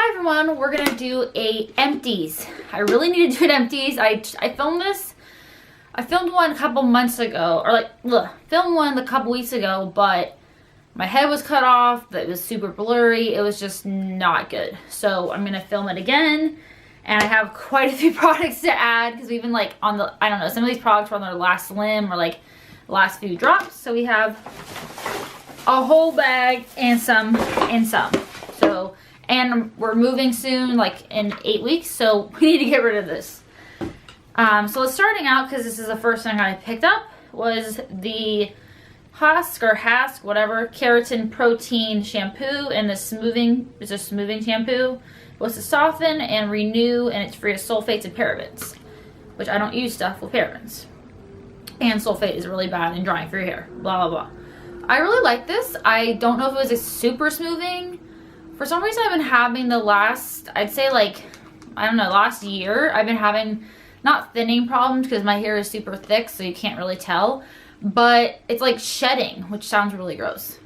Hi everyone, we're gonna do a empties. I really need to do an empties. I filmed this. I filmed one a couple months ago, or filmed one a couple weeks ago, but my head was cut off. It was super blurry. It was just not good. So I'm gonna film it again, and I have quite a few products to add because we've been like on the, I don't know, some of these products are on their last limb or like last few drops. So we have a whole bag and some. So. And we're moving soon, like in 8 weeks, so we need to get rid of this. So starting out, because this is the first thing I picked up, was the Husk or Hask, whatever, keratin protein shampoo, and it's a smoothing shampoo. It was to soften and renew, and it's free of sulfates and parabens, which I don't use stuff with parabens. And sulfate is really bad and drying for your hair, blah, blah, blah. I really like this. I don't know if it was a super smoothing. For some reason, I've been having the last, I'd say like, I don't know, last year, I've been having, not thinning problems because my hair is super thick, so you can't really tell. But it's like shedding, which sounds really gross.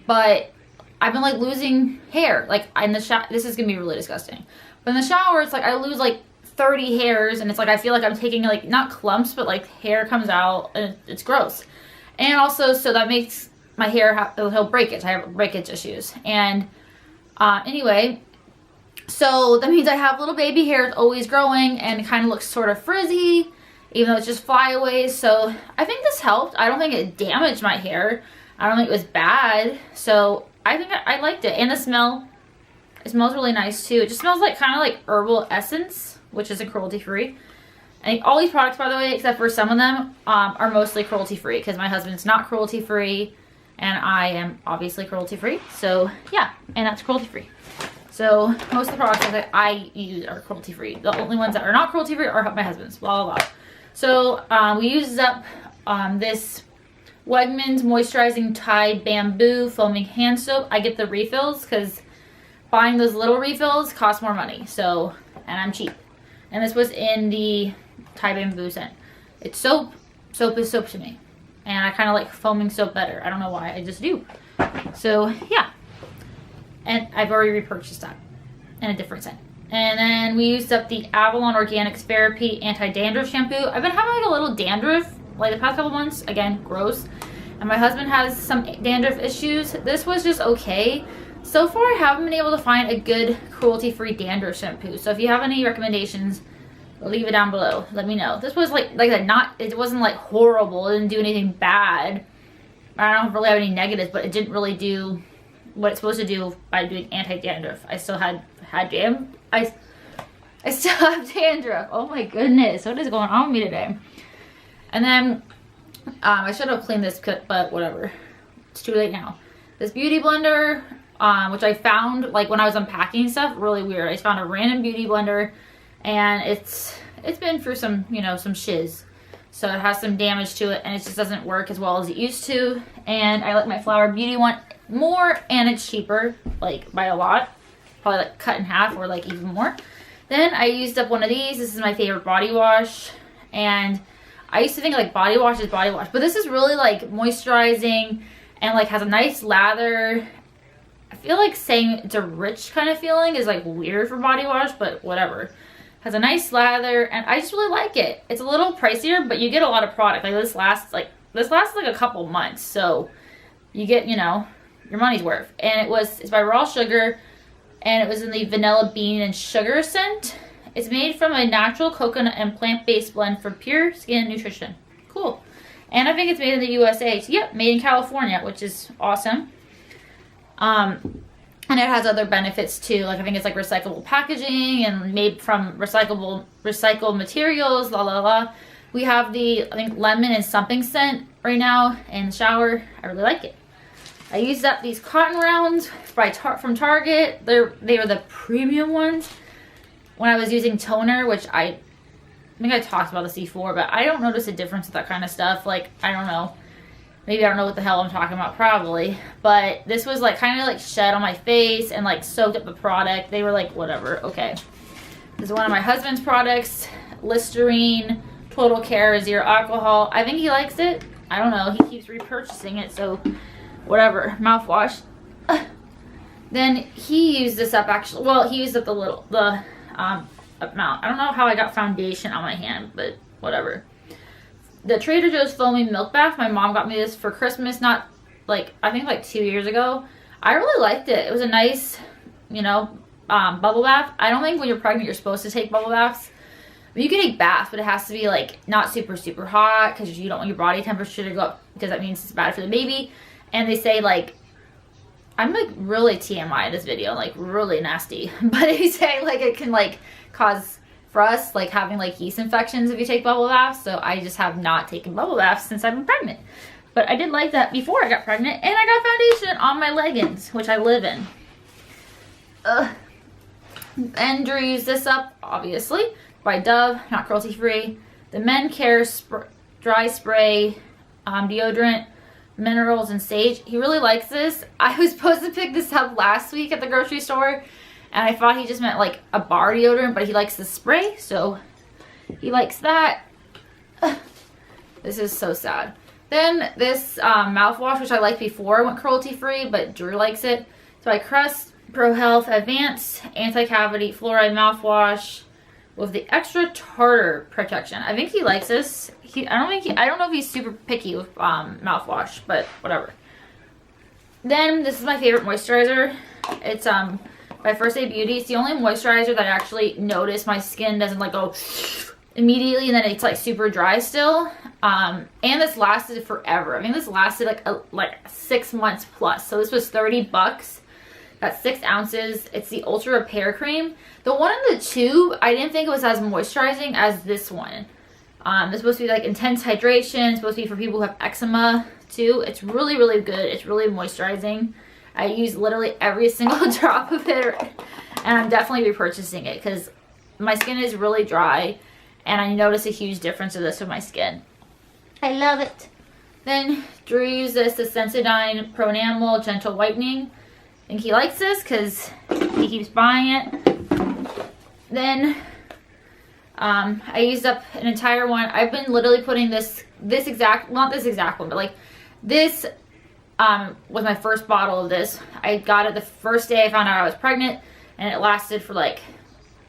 But I've been like losing hair. Like in the shower, this is going to be really disgusting. But in the shower, it's like I lose like 30 hairs, and it's like I feel like I'm taking like, not clumps, but like hair comes out, and it's gross. And also, so that makes my hair, it'll breakage. I have breakage issues. And anyway, so that means I have little baby hair. It's always growing and it kind of looks sort of frizzy, even though it's just flyaways. So I think this helped. I don't think it damaged my hair. I don't think it was bad. So I think I liked it. And the smell, it smells really nice too. It just smells like kind of like herbal essence, which isn't cruelty free. And all these products, by the way, except for some of them, are mostly cruelty free because my husband's not cruelty free. And I am obviously cruelty free, so yeah, and that's cruelty free. So most of the products that I use are cruelty free. The only ones that are not cruelty free are my husband's, blah, blah, blah. So we used up this Wegmans Moisturizing Tide Bamboo Foaming Hand Soap. I get the refills because buying those little refills costs more money, so, and I'm cheap. And this was in the Tide Bamboo scent. It's soap. Soap is soap to me. And I kind of like foaming soap better. I don't know why, I just do. So yeah, and I've already repurchased that in a different scent. And then we used up the Avalon Organics Therapy Anti-Dandruff Shampoo. I've been having like a little dandruff like the past couple months. Again, gross. And my husband has some dandruff issues. This was just okay. So far, I haven't been able to find a good cruelty-free dandruff shampoo. So if you have any recommendations, leave it down below. Let me know. This was like it wasn't like horrible. It didn't do anything bad. I don't really have any negatives, but it didn't really do what it's supposed to do by doing anti-dandruff. I still had I still have dandruff. Oh my goodness, what is going on with me today? And then I should have cleaned this, but whatever. It's too late now. This beauty blender, which I found like when I was unpacking stuff, really weird. I just found a random beauty blender. And it's been through some, you know, some shiz. So it has some damage to it and it just doesn't work as well as it used to. And I like my Flower Beauty one more, and it's cheaper, like by a lot. Probably like cut in half or like even more. Then I used up one of these. This is my favorite body wash. And I used to think like body wash is body wash, but this is really like moisturizing and like has a nice lather. I feel like saying it's a rich kind of feeling is like weird for body wash, but whatever. Has a nice lather, and I just really like it. It's a little pricier, but you get a lot of product. Like this lasts like a couple months, so you get, you know, your money's worth. And it's by Raw Sugar, and it was in the vanilla bean and sugar scent. It's made from a natural coconut and plant-based blend for pure skin nutrition. Cool. And I think it's made in the USA. So, yep, made in California, which is awesome. And it has other benefits too. Like I think it's like recyclable packaging and made from recycled materials, la la la. We have the, I think, lemon and something scent right now in the shower. I really like it. I used up these cotton rounds from Target. They are the premium ones. When I was using toner, which I think I talked about this before, but I don't notice a difference with that kind of stuff. Like, I don't know. Maybe I don't know what the hell I'm talking about, probably. But this was like kind of like shed on my face and like soaked up the product. They were like, whatever, okay. This is one of my husband's products, Listerine Total Care Zero Alcohol. I think he likes it. I don't know. He keeps repurchasing it, so whatever. Mouthwash. Then he used this up actually. Well, he used up the amount. I don't know how I got foundation on my hand, but whatever. The Trader Joe's foaming milk bath. My mom got me this for Christmas. Not like, I think like 2 years ago. I really liked it. It was a nice, you know, bubble bath. I don't think when you're pregnant you're supposed to take bubble baths. You can take baths, but it has to be like not super hot because you don't want your body temperature to go up because that means it's bad for the baby. And they say like, I'm like really TMI in this video, like really nasty, but they say like it can like cause for us like having like yeast infections if you take bubble baths. So I just have not taken bubble baths since I've been pregnant. But I did like that before I got pregnant, and I got foundation on my leggings, which I live in. And Drew used this up, obviously, by Dove, not cruelty free. The Men Care dry spray deodorant, minerals and sage. He really likes this. I was supposed to pick this up last week at the grocery store, and I thought he just meant like a bar deodorant, but he likes the spray, so he likes that. This is so sad. Then this mouthwash, which I liked before I went cruelty free, but Drew likes it. So I Crest Pro Health Advanced Anti-Cavity Fluoride Mouthwash with the extra tartar protection. I think he likes this. I don't know if he's super picky with mouthwash, but whatever. Then this is my favorite moisturizer. It's by First Aid Beauty. It's the only moisturizer that I actually notice my skin doesn't like go immediately and then it's like super dry still. And this lasted forever. I mean, this lasted like 6 months plus. So this was $30. That's 6 ounces. It's the Ultra Repair Cream. The one in the tube, I didn't think it was as moisturizing as this one. It's supposed to be like intense hydration. It's supposed to be for people who have eczema too. It's really, really good. It's really moisturizing. I use literally every single drop of it, and I'm definitely repurchasing it because my skin is really dry, and I notice a huge difference of this with my skin. I love it. Then Drew used this, the Sensodyne Pro Enamel Gentle Whitening. I think he likes this because he keeps buying it. Then I used up an entire one. I've been literally putting this exact, not this exact one, but like this was my first bottle of this. I got it the first day I found out I was pregnant, and it lasted for like,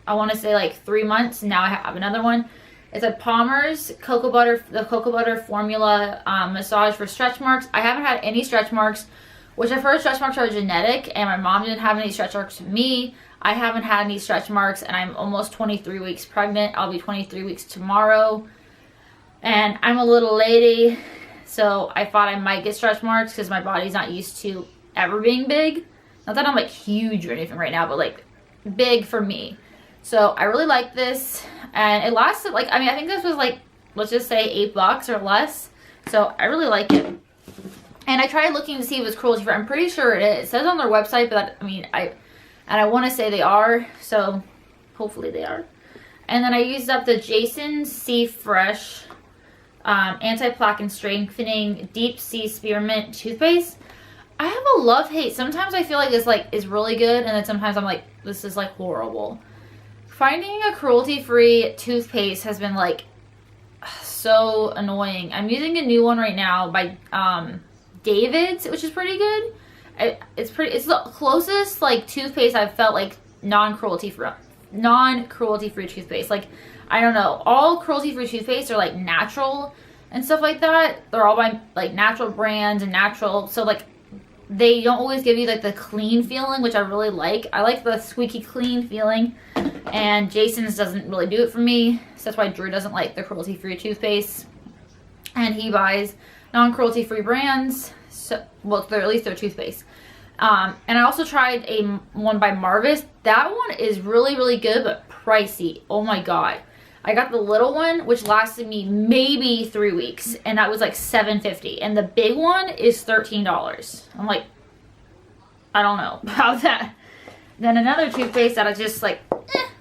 I want to say like 3 months. Now I have another one. It's a Palmer's the cocoa butter formula massage for stretch marks. I haven't had any stretch marks, which I've heard stretch marks are genetic, and my mom didn't have any stretch marks with me. I haven't had any stretch marks, and I'm almost 23 weeks pregnant. I'll be 23 weeks tomorrow, and I'm a little lady, so I thought I might get stretch marks because my body's not used to ever being big. Not that I'm like huge or anything right now, but like big for me. So I really like this, and it lasted like, I mean, I think this was like, let's just say $8 or less. So I really like it. And I tried looking to see if it was cruelty free. I'm pretty sure it is. It says on their website, but I mean, I want to say they are, so hopefully they are. And then I used up the Jason C. Fresh Anti-Plaque and Strengthening Deep Sea Spearmint Toothpaste. I have a love-hate. Sometimes I feel like this like is really good, and then sometimes I'm like, this is like horrible. Finding a cruelty-free toothpaste has been like so annoying. I'm using a new one right now by David's, which is pretty good. It's the closest like toothpaste I've felt like non-cruelty free toothpaste. Like, I don't know, all cruelty-free toothpaste are like natural and stuff like that. They're all by like natural brands and natural, so like they don't always give you like the clean feeling, which I really like. I like the squeaky clean feeling, and Jason's doesn't really do it for me. So that's why Drew doesn't like the cruelty-free toothpaste, and he buys non-cruelty free brands. So, well, at least they're toothpaste. And I also tried one by Marvis. That one is really, really good, but pricey. Oh my god. I got the little one, which lasted me maybe 3 weeks, and that was like $7.50. And the big one is $13. I'm like, I don't know about that. Then another toothpaste that I just like,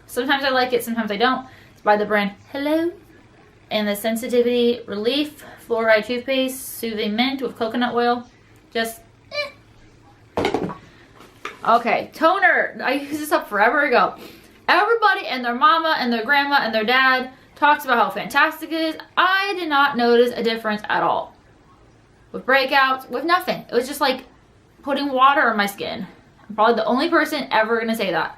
sometimes I like it, sometimes I don't. It's by the brand Hello. And the Sensitivity Relief Fluoride Toothpaste, Soothing Mint with coconut oil. Just, Okay, toner. I used this up forever ago. Everybody and their mama and their grandma and their dad talks about how fantastic it is. I did not notice a difference at all. With breakouts, with nothing. It was just like putting water on my skin. I'm probably the only person ever gonna say that.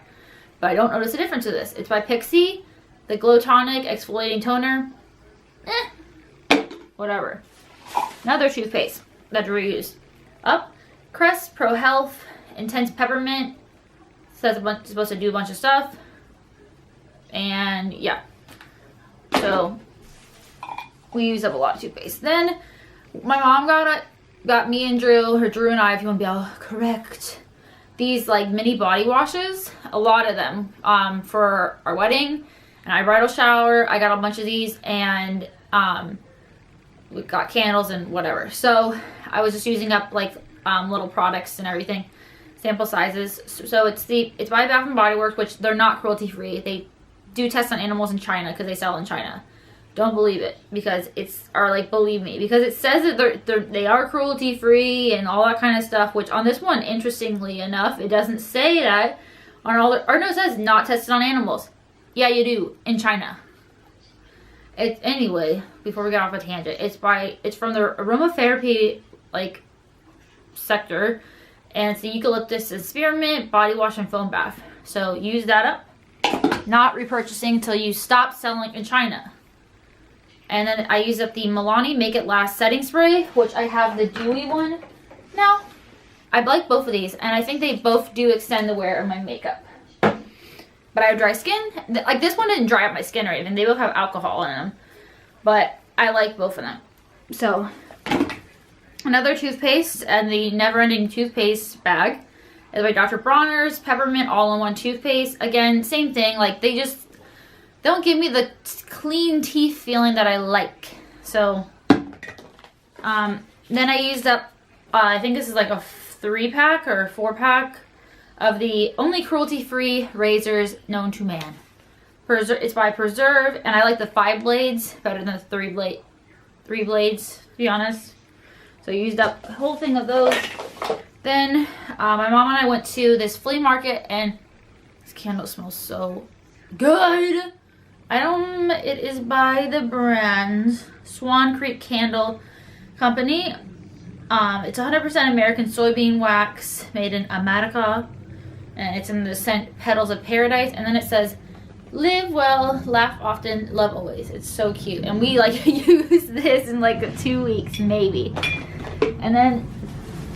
But I don't notice a difference with this. It's by Pixie, the Glow Tonic Exfoliating Toner. Whatever. Another toothpaste that Drew used. Up, Crest Pro Health Intense Peppermint. Says it's supposed to do a bunch of stuff. And yeah. So we use up a lot of toothpaste. Then my mom got me and Drew, or Drew and I, if you want to be all correct, these like mini body washes, a lot of them, for our wedding and our bridal shower. I got a bunch of these, and we got candles and whatever. So I was just using up like little products and everything, sample sizes. So it's by Bath and Body Works, which they're not cruelty free. They do tests on animals in China because they sell in China. Don't believe it, because believe me, because it says that they are cruelty free and all that kind of stuff, which on this one, interestingly enough, it doesn't say that on all the, or no, it says not tested on animals. Yeah, you do, in China. Anyway, before we get off a tangent, it's from the aromatherapy like sector, and it's the eucalyptus and spearmint body wash and foam bath. So use that up. Not repurchasing until you stop selling in China. And then I use up the Milani Make It Last setting spray, which I have the dewy one now. I like both of these, and I think they both do extend the wear of my makeup. But I have dry skin. Like, this one didn't dry up my skin or anything. They both have alcohol in them. But I like both of them. So, another toothpaste, and the Never Ending Toothpaste bag is by Dr. Bronner's Peppermint All-in-One Toothpaste. Again, same thing. Like, they just don't give me the clean teeth feeling that I like. So, then I used up, I think this is like a 3-pack or 4-pack of the only cruelty-free razors known to man. It's by Preserve, and I like the 5 blades better than the 3 blades, to be honest. So I used up a whole thing of those. Then my mom and I went to this flea market, and this candle smells so good. It is by the brand Swan Creek Candle Company. It's 100% American soybean wax made in America, and it's in the scent Petals of Paradise. And then it says, live well, laugh often, love always. It's so cute, and we like use this in like 2 weeks maybe. And then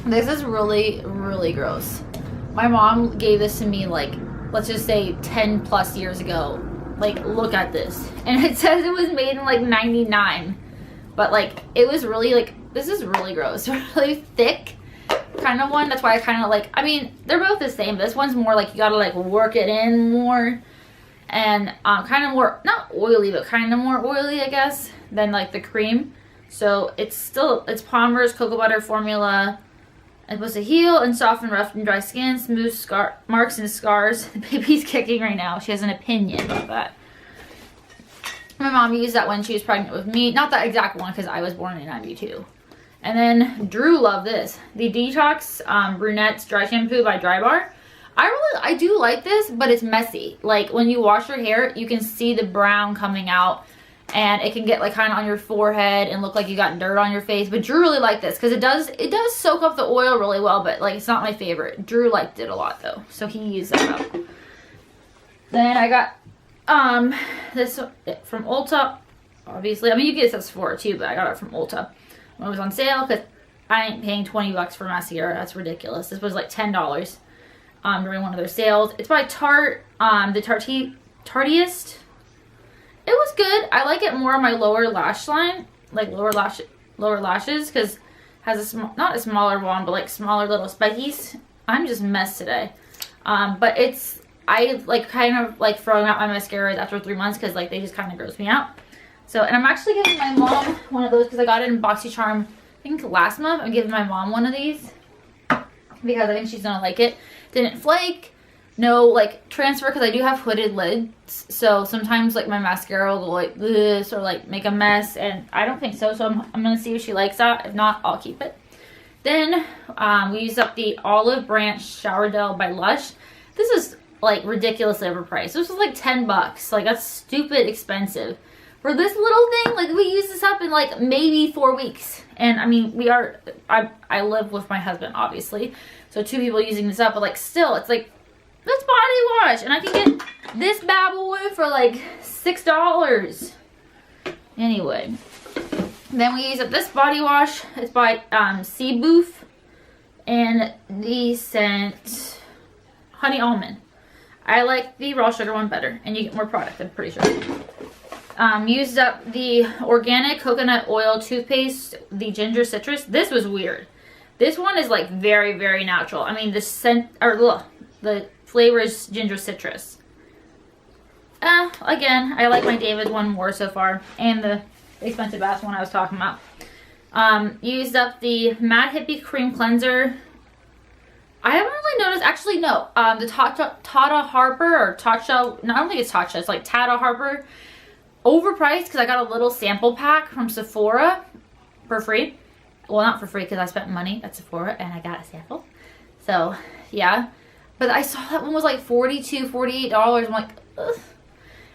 this is really, really gross. My mom gave this to me like, let's just say 10 plus years ago. Like, look at this. And it says it was made in like 99. But like, it was really like, this is really gross. Really thick kind of one. That's why I kind of like, I mean, they're both the same. This one's more like, you gotta like work it in more. And kind of more, not oily, but kind of more oily, I guess, than like the cream. So it's Palmer's Cocoa Butter Formula. It's supposed to heal and soften rough and dry skin, smooth marks and scars. The baby's kicking right now. She has an opinion about that. My mom used that when she was pregnant with me. Not that exact one, because I was born in 92. And then Drew loved this. The Detox Brunettes Dry Shampoo by Dry Bar. I do like this, but it's messy. Like, when you wash your hair, you can see the brown coming out. And it can get like kind of on your forehead and look like you got dirt on your face. But Drew really liked this because it does soak up the oil really well. But like, it's not my favorite. Drew liked it a lot though, so he used that up. Then I got this from Ulta. Obviously, I mean, you get this at Sephora too, but I got it from Ulta when it was on sale because I ain't paying 20 bucks for mascara. That's ridiculous. This was like $10 during one of their sales. It's by Tarte, the Tartiest. It was good. I like it more on my lower lash line, like lower lashes, because it has not a smaller one, but like smaller little spikies. I'm just a mess today. But I like kind of like throwing out my mascaras after 3 months because like they just kind of gross me out. So, and I'm actually giving my mom one of those because I got it in BoxyCharm, I think last month. I'm giving my mom one of these because I think she's gonna like it. Didn't flake. No like transfer, because I do have hooded lids, so sometimes like my mascara will go like this or like make a mess, and I don't think so. So I'm gonna see if she likes that. If not, I'll keep it. Then we used up the Olive Branch Shower Gel by Lush. This is like ridiculously overpriced. This was like 10 bucks. Like, that's stupid expensive for this little thing, like we use this up in like maybe 4 weeks. And I mean, I live with my husband, obviously. So 2 people using this up, but like still, it's like, this body wash. And I can get this bad boy for like $6. Anyway, then we use up this body wash. It's by Sea Booth, and the scent Honey Almond. I like the raw sugar one better, and you get more product, I'm pretty sure. Used up the organic coconut oil toothpaste, the ginger citrus. This was weird. This one is like very, very natural. I mean, the scent, or the flavor is ginger citrus. Again, I like my David one more so far, and the expensive ass one I was talking about. Used up the Mad Hippie Cream Cleanser. I haven't really noticed, actually no, the Tata Harper, or Tatcha, no, I don't think it's Tatcha, it's like Tata Harper. Overpriced because I got a little sample pack from Sephora for free. Well, not for free because I spent money at Sephora and I got a sample. So, yeah. But I saw that one was like $42, $48. I'm like, ugh.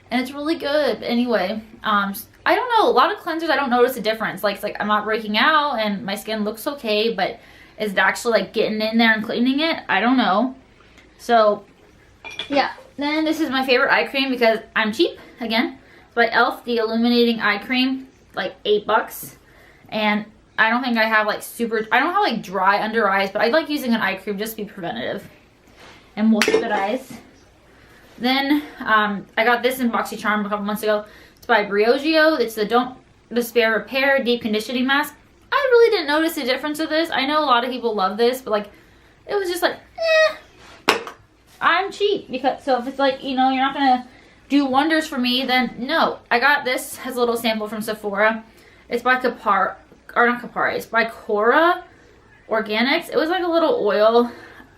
And it's really good. Anyway, I don't know. A lot of cleansers, I don't notice a difference. Like, it's like I'm not breaking out and my skin looks okay, but is it actually like getting in there and cleaning it? I don't know. So, yeah. Then this is my favorite eye cream because I'm cheap, again. It's by e.l.f. the Illuminating Eye Cream, like $8. And I don't think I have like I don't have like dry under eyes, but I like using an eye cream just to be preventative and more good eyes. Then I got this in BoxyCharm a couple months ago. It's by Briogeo. It's the Don't Despair Repair Deep Conditioning Mask. I really didn't notice a difference with this. I know a lot of people love this, but like it was just like, I'm cheap. So if it's like, you know, you're not gonna do wonders for me, then no. I got this as a little sample from Sephora. It's by it's by Cora Organics. It was like a little oil.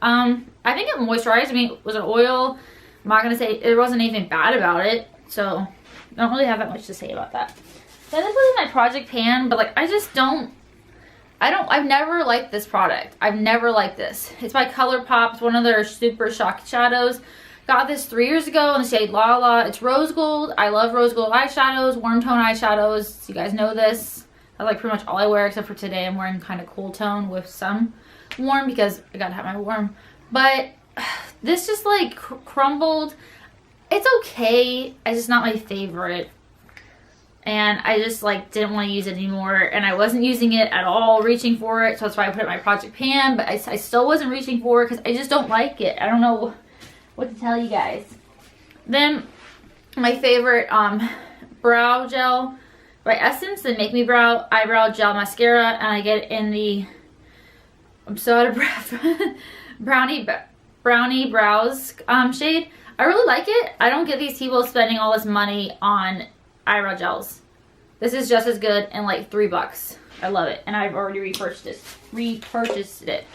I think it moisturized. I mean, it was an oil. I'm not gonna say there wasn't anything bad about it, so I don't really have that much to say about that. Then this was in my project pan, but like I've never liked this product. I've never liked this. It's by ColourPop. It's one of their super shock shadows. Got this 3 years ago in the shade La La. It's rose gold. I love rose gold eyeshadows, warm tone eyeshadows. You guys know this. That's like pretty much all I wear, except for today. I'm wearing kind of cool tone with some warm because I gotta have my warm. But this just like crumbled. It's okay. It's just not my favorite. And I just like didn't want to use it anymore. And I wasn't using it at all, reaching for it. So that's why I put it in my project pan. But I still wasn't reaching for it because I just don't like it. I don't know what to tell you guys. Then my favorite brow gel by Essence, the Make Me Brow Eyebrow Gel Mascara, and I get it in the, I'm so out of breath, Brownie Brows shade. I really like it. I don't get these people spending all this money on eyebrow gels. This is just as good and like $3. I love it, and I've already repurchased it.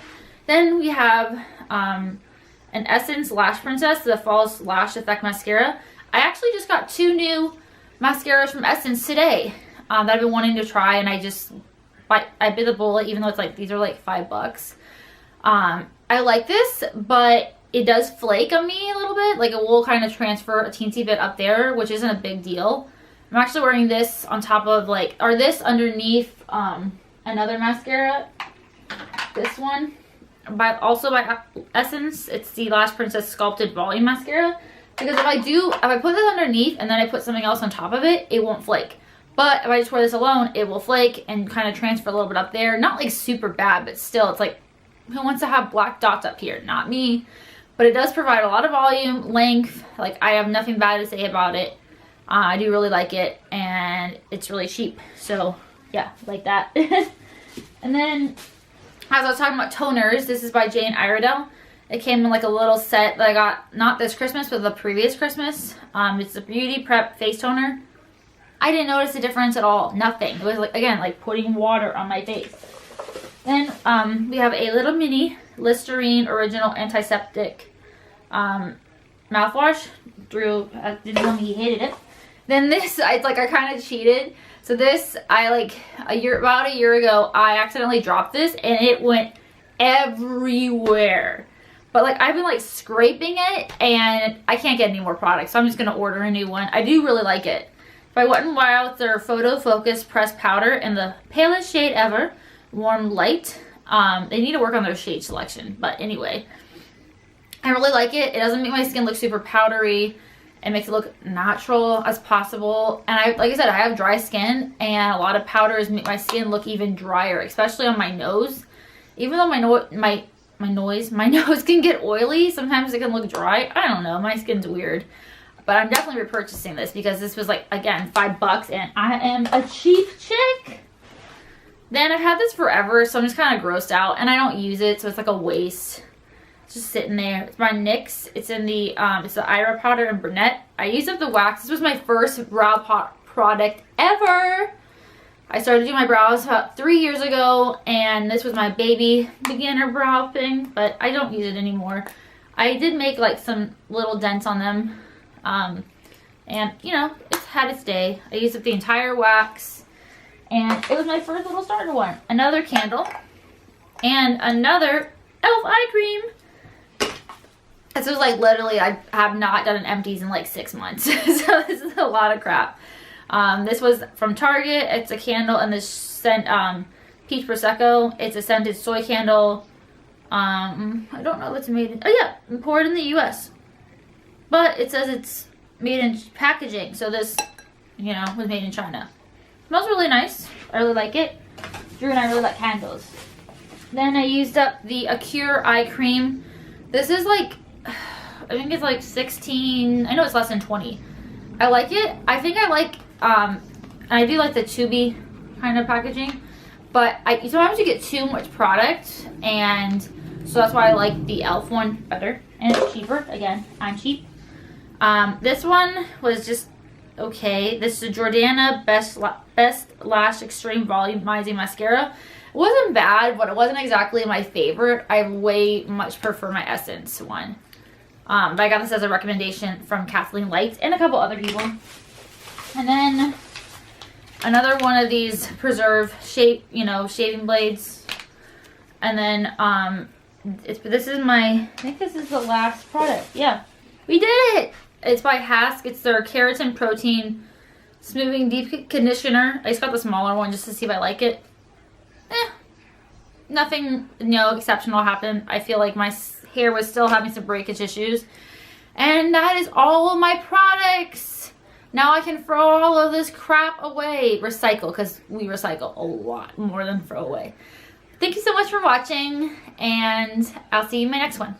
Then we have an Essence Lash Princess, the False Lash Effect Mascara. I actually just got 2 new mascaras from Essence today that I've been wanting to try, and I bit the bullet, even though it's like, these are like $5. I like this, but it does flake on me a little bit. Like it will kind of transfer a teensy bit up there, which isn't a big deal. I'm actually wearing this on top of like, or this underneath another mascara. This one, also by Essence. It's the Lash Princess Sculpted Volume Mascara. Because if I put this underneath and then I put something else on top of it, it won't flake. But if I just wear this alone, it will flake and kind of transfer a little bit up there. Not like super bad, but still, it's like, who wants to have black dots up here? Not me. But it does provide a lot of volume, length. Like, I have nothing bad to say about it. I do really like it, and it's really cheap. So, yeah, like that. And then, as I was talking about toners, this is by Jane Iredale. It came in like a little set that I got, not this Christmas, but the previous Christmas. It's a Beauty Prep Face Toner. I didn't notice a difference at all. Nothing. It was, like, again, like putting water on my face. Then we have a little mini Listerine Original Antiseptic mouthwash. Drew didn't tell me he hated it. Then this, I kind of cheated. So this, about a year ago, I accidentally dropped this and it went everywhere. But like, I've been like scraping it and I can't get any more products. So I'm just going to order a new one. I do really like it. It's By Wet n Wild, it's their Photo Focus Pressed Powder in the palest shade ever, Warm Light. They need to work on their shade selection, but anyway. I really like it. It doesn't make my skin look super powdery. It makes it look natural as possible. And like I said, I have dry skin, and a lot of powders make my skin look even drier, especially on my nose. Even though my nose can get oily, sometimes it can look dry. I don't know, my skin's weird. But I'm definitely repurchasing this because this was like, again, $5, and I am a cheap chick. Then I've had this forever, so I'm just kind of grossed out, and I don't use it, so it's like a waste. It's just sitting there. It's by NYX. It's in the it's the Ira powder and brunette. I used up the wax. This was my first brow product ever. I started doing my brows about 3 years ago, and this was my baby beginner brow thing, but I don't use it anymore. I did make like some little dents on them, and you know, it's had its day. I used up the entire wax, and it was my first little starter one. Another candle, and another e.l.f. eye cream. This was like literally, I have not done an Empties in like 6 months, so this is a lot of crap. This was from Target. It's a candle in the scent Peach Prosecco. It's a scented soy candle. I don't know if it's made in, oh yeah, imported in the US. But it says it's made in packaging, so this, you know, was made in China. Smells really nice. I really like it. Drew and I really like candles. Then I used up the Acure eye cream. This is like, I think it's like 16, I know it's less than 20. I like it. I think I like, I do like the tubey kind of packaging, but sometimes you get too much product, and so that's why I like the e.l.f. one better, and it's cheaper. Again, I'm cheap. This one was just okay. This is a Jordana Best Lash Extreme Volumizing Mascara. It wasn't bad, but it wasn't exactly my favorite. I way much prefer my Essence one. But I got this as a recommendation from Kathleen Light and a couple other people. And then another one of these Preserve shaving blades. And then this is I think this is the last product. Yeah, we did it. It's by Hask. It's their Keratin Protein Smoothing Deep Conditioner. I just got the smaller one just to see if I like it. Nothing, exceptional happened. I feel like my hair was still having some breakage issues. And that is all of my products. Now I can throw all of this crap away. Recycle, because we recycle a lot more than throw away. Thank you so much for watching, and I'll see you in my next one.